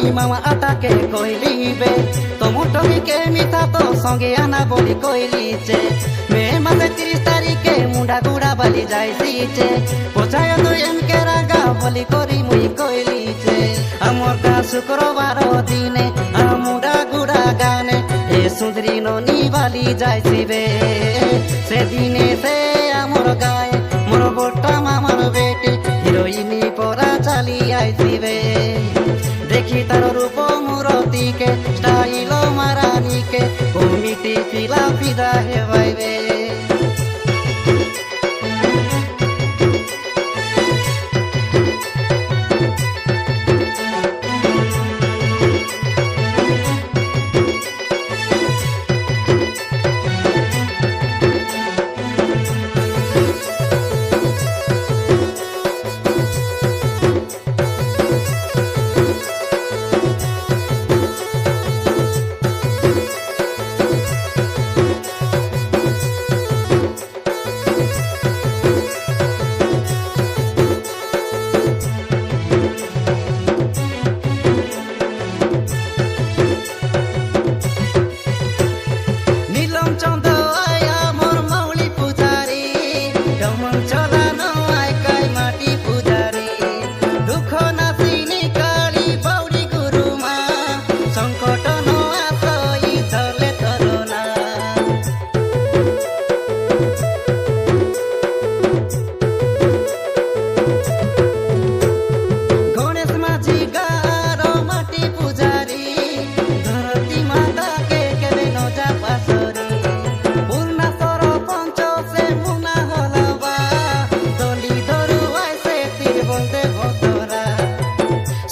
মুই মামা আটাকে কইলিবে তোমটমিকে মিঠা তো সঙ্গে আনা বলি কইলিছে মে মাসে 30 তারিখে মুন্ডা গুড়া বালি যাইছিছে পছায় তো এমকে রাগা বলি করি মুই কইলিছে আমার কা শুক্রবার দিনে মুন্ডা গুড়া গানে এ সুন্দরী ননি বালি যাইছিবে সেদিনে সে আমার গায়ে মোর বড়টা মামার বেটি হিরোইনি পরা চালি আইছিবে দেখি তার রূপ মূরতিকে স্টাইল মারানিকে কমিটি ফিলা ফিদা হেবাইবে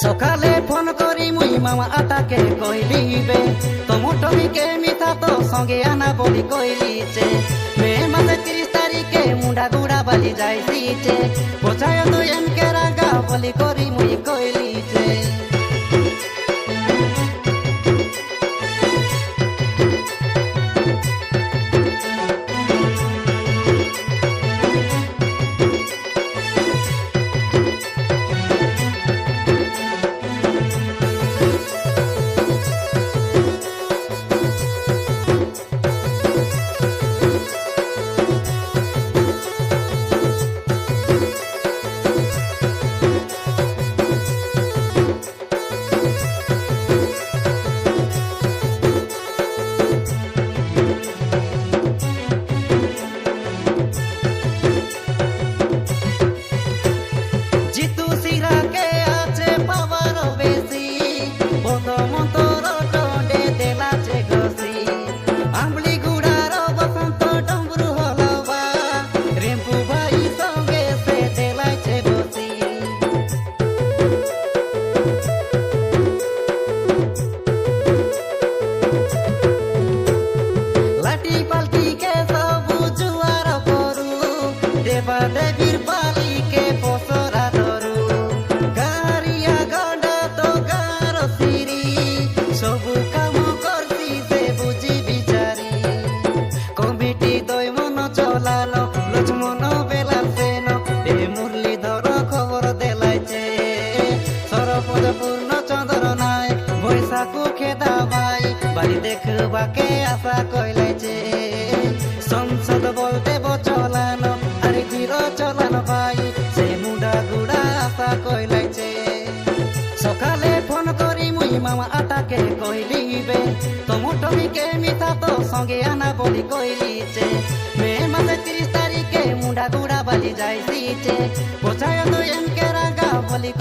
সকালে ফোন করি মুই মামা আটাকে কইলিবে তোমটমিকে মিঠা তো সঙ্গে আনা বলি কইলিছে মে মাসে 30 তারিখে মুন্ডা গুড়া বালি যাইছিছে পছায় তো এমকে রাগা বলি করি মুই কইলিছে দেবীর পালিকে পসরা ধরু গারিয়া গন্ডা তো গার সিরি সবু কাম করছি সে বুঝি বিচারি কমিটি দই মন চলালো লক্ষ্মণ বেলা সেন এ মুরলীধর খবর দেলাইছে সরপদ পূর্ণ চন্দ্র নাই বৈশাখু খেদা ভাই বাড়ি দেখবাকে আশা কইলাইছে সংসদ বলতে বচলানো চলান ভাই সে মুন্ডা গুড়া আশা কইলাইছে সকালে ফোন করি মুই মামা আটাকে কইলিবে তোমটমিকে মিঠা তো সঙ্গে আনা বলি কইলিছে মে মাসে 30 তারিখে মুন্ডা গুড়া বালি যাইছিছে পছায় তো এমকে রাগা বলি